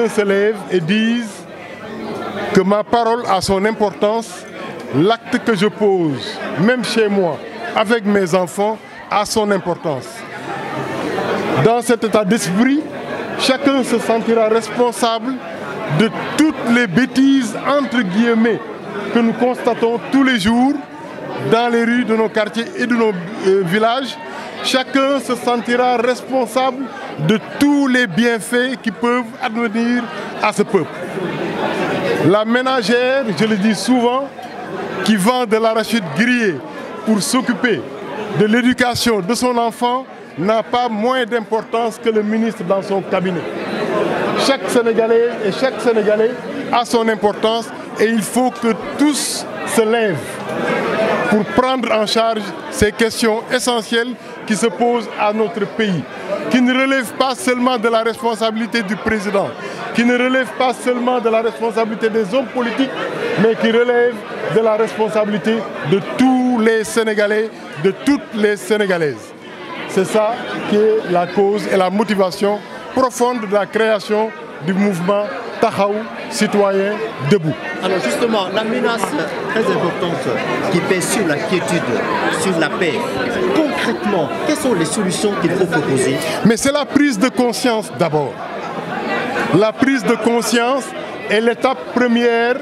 Se lèvent et disent que ma parole a son importance, l'acte que je pose, même chez moi, avec mes enfants, a son importance. Dans cet état d'esprit, chacun se sentira responsable de toutes les bêtises, entre guillemets, que nous constatons tous les jours dans les rues de nos quartiers et de nos villages. Chacun se sentira responsable de tous les bienfaits qui peuvent advenir à ce peuple. La ménagère, je le dis souvent, qui vend de l'arachide grillé pour s'occuper de l'éducation de son enfant, n'a pas moins d'importance que le ministre dans son cabinet. Chaque Sénégalais et chaque Sénégalais a son importance et il faut que tous se lèvent pour prendre en charge ces questions essentielles qui se posent à notre pays, qui ne relèvent pas seulement de la responsabilité du président, qui ne relèvent pas seulement de la responsabilité des hommes politiques, mais qui relèvent de la responsabilité de tous les Sénégalais, de toutes les Sénégalaises. C'est ça qui est la cause et la motivation profonde de la création du mouvement Taxawu Citoyen Debout. Alors justement, la menace très importante qui pèse sur la quiétude, sur la paix, concrètement, quelles sont les solutions qu'il faut proposer? Mais c'est la prise de conscience d'abord. La prise de conscience est l'étape première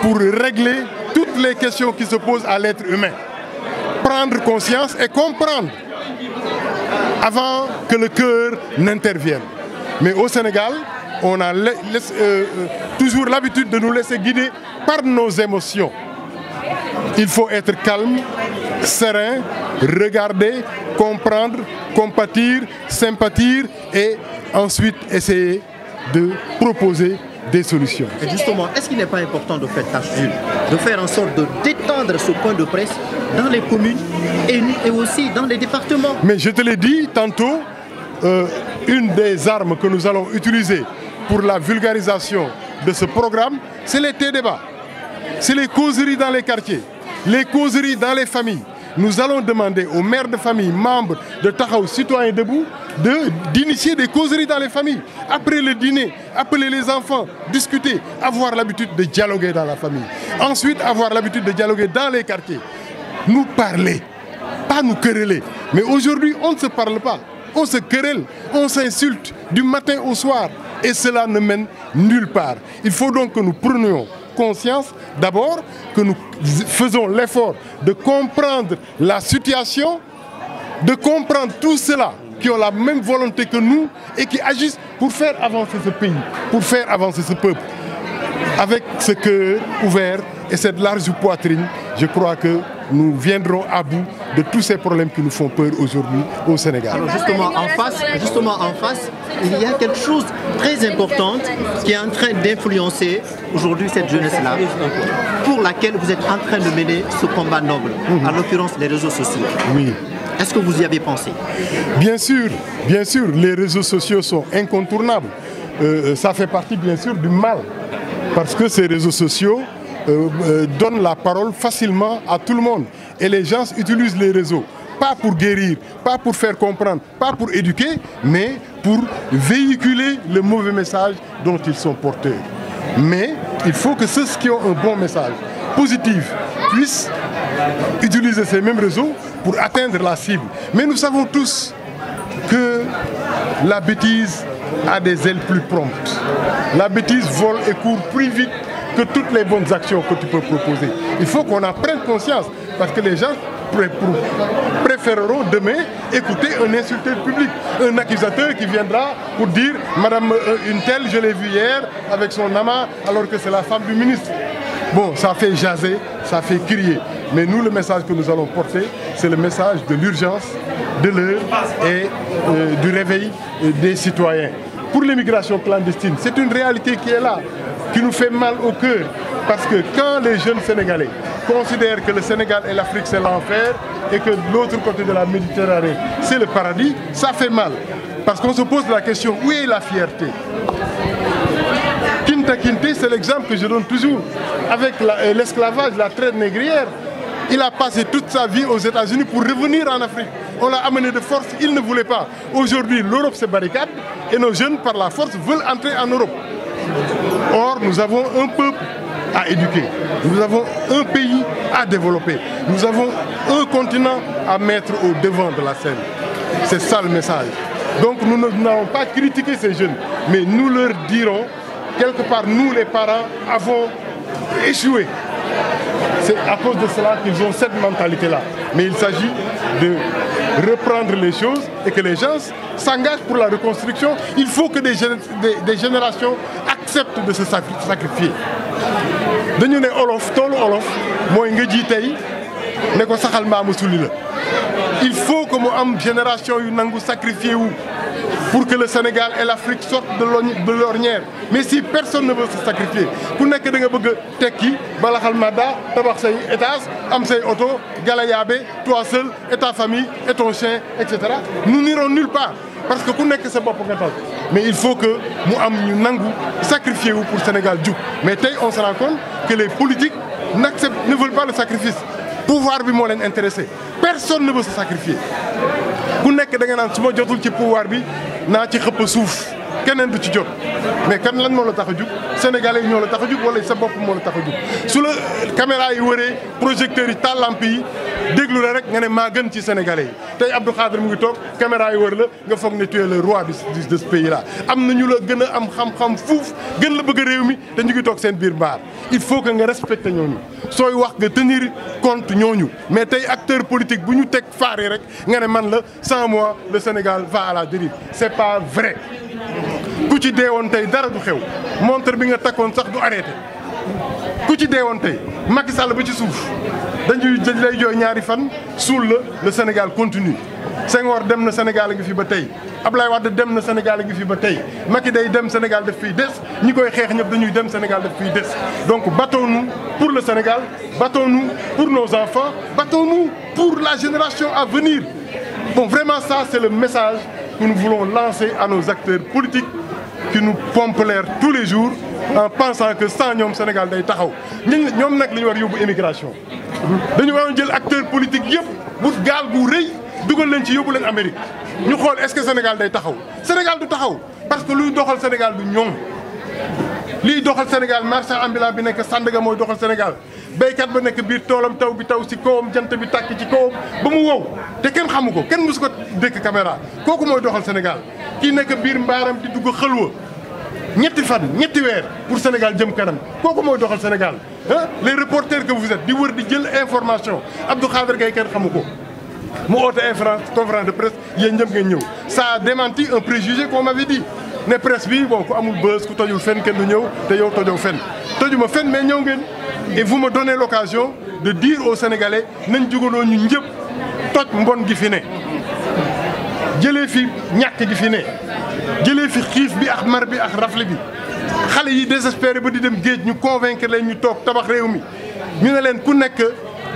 pour régler toutes les questions qui se posent à l'être humain. Prendre conscience et comprendre avant que le cœur n'intervienne. Mais au Sénégal, on a toujours l'habitude de nous laisser guider par nos émotions. Il faut être calme, serein, regarder, comprendre, compatir, sympathiser et ensuite essayer de proposer des solutions. Et justement, est-ce qu'il n'est pas important de faire tâche d'huile, de faire en sorte de détendre ce point de presse dans les communes et aussi dans les départements? Mais je te l'ai dit tantôt, une des armes que nous allons utiliser pour la vulgarisation de ce programme, c'est les débats. C'est les causeries dans les quartiers, les causeries dans les familles. Nous allons demander aux mères de famille, membres de Taxawu Citoyen Debout, d'initier des causeries dans les familles. Après le dîner, appeler les enfants, discuter, avoir l'habitude de dialoguer dans la famille. Ensuite, avoir l'habitude de dialoguer dans les quartiers. Nous parler, pas nous quereller. Mais aujourd'hui, on ne se parle pas. On se querelle, on s'insulte du matin au soir. Et cela ne mène nulle part. Il faut donc que nous prenions conscience, d'abord, que nous faisons l'effort de comprendre la situation, de comprendre tous ceux-là qui ont la même volonté que nous et qui agissent pour faire avancer ce pays, pour faire avancer ce peuple. Avec ce cœur ouvert et cette large poitrine, je crois que nous viendrons à bout de tous ces problèmes qui nous font peur aujourd'hui au Sénégal. Alors justement en face, il y a quelque chose de très important qui est en train d'influencer aujourd'hui cette jeunesse-là, pour laquelle vous êtes en train de mener ce combat noble, en l'occurrence les réseaux sociaux. Oui. Est-ce que vous y avez pensé? Bien sûr, les réseaux sociaux sont incontournables. Ça fait partie bien sûr du mal, parce que ces réseaux sociaux donnent la parole facilement à tout le monde. Et les gens utilisent les réseaux, pas pour guérir, pas pour faire comprendre, pas pour éduquer, mais pour véhiculer le mauvais message dont ils sont porteurs. Mais il faut que ceux qui ont un bon message positif puissent utiliser ces mêmes réseaux pour atteindre la cible. Mais nous savons tous que la bêtise a des ailes plus promptes. La bêtise vole et court plus vite que toutes les bonnes actions que tu peux proposer. Il faut qu'on en prenne conscience, parce que les gens préféreront demain écouter un insulteur public, un accusateur qui viendra pour dire « Madame une telle, je l'ai vue hier avec son amant, alors que c'est la femme du ministre ». Bon, ça fait jaser, ça fait crier. Mais nous, le message que nous allons porter, c'est le message de l'urgence, de l'heure et du réveil des citoyens. Pour l'immigration clandestine, c'est une réalité qui est là, qui nous fait mal au cœur. Parce que quand les jeunes Sénégalais considèrent que le Sénégal et l'Afrique c'est l'enfer et que de l'autre côté de la Méditerranée c'est le paradis, ça fait mal. Parce qu'on se pose la question, où est la fierté? Kinta Kinte, c'est l'exemple que je donne toujours. Avec l'esclavage, la traite négrière, il a passé toute sa vie aux États-Unis pour revenir en Afrique. On l'a amené de force, il ne voulait pas. Aujourd'hui, l'Europe se barricade et nos jeunes, par la force, veulent entrer en Europe. Or, nous avons un peuple à éduquer. Nous avons un pays à développer. Nous avons un continent à mettre au devant de la scène. C'est ça le message. Donc nous n'allons pas critiquer ces jeunes, mais nous leur dirons, quelque part, nous les parents avons échoué. C'est à cause de cela qu'ils ont cette mentalité-là. Mais il s'agit de reprendre les choses et que les gens s'engagent pour la reconstruction. Il faut que des générations acceptent de se sacrifier. dañu ne olof toolu olof mooy nga ji tey ne ko saxal maamu sulli la. Il faut que mu am génération yu nangu sacrifier wu pour que le Sénégal et l'Afrique sortent de l'ornière. Mais si personne ne veut se sacrifier ku nekk da nga bëgg a tekki balaxal madda tabax say étage am say oto galayaabe toi seul et ta famille et ton chien et cetera. Nous n'irons nulle part parce que ku nekk sa bopp nga tal. Mais il faut que mu am ñu nangu sacrifier wu pour Sénégal jug. Mais tey on se rend compte que les politiques ne veulent pas le sacrifice. Pouvoir bi moo leen intéressé. Personne ne veut se sacrifier. ku nekk da nga naan su ma jotul ci pouvoir bi naa ci xëpp suuf keneen du ci jot mais kan lan moo la tax a jug sénégalais yi ñoo la tax a jug wala sa bopp moo la tax a jug su la caméra yi wëree projecteurs yi taal lamp yi déglu la rek nga ne maa gën ci sénégalais yi tey Abdou Khadre mu ngi toog caméra yi wër la nga foog ne tu es le roi de ce pays là. am na ñu la gën a am xam-xam fuuf gën la bëgg a réew mi te ñu ngi toog seen biir mbaar il faut que nga respecter ñooñu sooy wax nga tenir compte ñooñu mais tey acteur politique bu ñu teg faar yi rek nga ne man la sans moi le Sénégal va à la dérive. C'est pas vrai ku ci deewoon tey dara du xew montre bi nga takkoon sax du arrêté ku ci deewoon tey Macky Sall ba ci suuf dañ lay jooy ñaari fan suul la le Sénégal continue. Senghor dem na Sénégal a ngi fi ba tey Ablaye Wade dem na Sénégal a ngi fi ba tey Macky day dem Sénégal daf fiy des ñi koy xeex ñëpp dañuy dem Sénégal daf fiy des. Donc battons-nous pour le Sénégal, battons-nous pour nos enfants, battons-nous pour la génération à venir. Bon, vraiment ça c'est le message que nous voulons lancer à nos acteurs politiques qui nous pompent l'air tous les jours en pensant que sans ñoom Sénégal day taxaw ñoom nag li ñu war yóbbu immigration. dañu waroon jël acteurs politiques yëpp bu gaal gu rëy dugal leen ci yóbbu leen Amérique ñu xool est-ce que Sénégal day taxaw. Sénégal du taxaw parce que luy doxal Sénégal du ñoom liy doxal Sénégal marchand ambulant bi nekk Sandaga mooy doxal Sénégal. béykat ba nekk biir toolam taw bi taw ci kawam jant bi tàkk ci kawam ba mu wow te kenn xamu ko kenn musu ko dëkk caméra kooku mooy doxal Sénégal kii nekk biir mbaaram di dugg xëlwa ñetti fan ñetti weer pour Sénégal jëm kanam kooku mooy doxal Sénégal ah les reporters que vous êtes di wër di jël information Abdou Khadre Gaye kenn xamu ko mu oote conférence de presse yéen ñëpp ngeen ñëw ça a démenti un préjugé qu'on m'avait dit ne presse bi bon ku amul buzz ku tojul fenn kenn du ñëw te yow tojoo fenn tojuma fenn mais ñëw ngeen. Et vous me donnez l'occasion de dire aux Sénégalais nañ jugaloo ñu ñëpp toj mbon gi fi ne jëlee fi ñàkk gi fi ne jëlee fi xiif bi ak mar bi ak rafle bi xale yi désespéré ba di dem géej ñu convaincre leen ñu toog tabax réew mi ñu ne leen ku nekk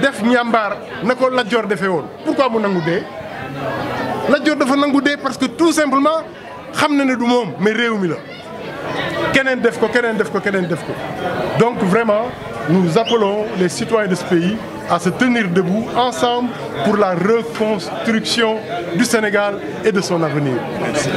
def ñàmbaar na ko Lat Joor defee woon. Pourquoi mu nangu dee Lat Joor dafa nangu dee parce que tout simplement xam na ne du moom mais réew mi la keneen def ko keneen def ko keneen def ko donc vraiment. Nous appelons les citoyens de ce pays à se tenir debout ensemble pour la reconstruction du Sénégal et de son avenir. Merci.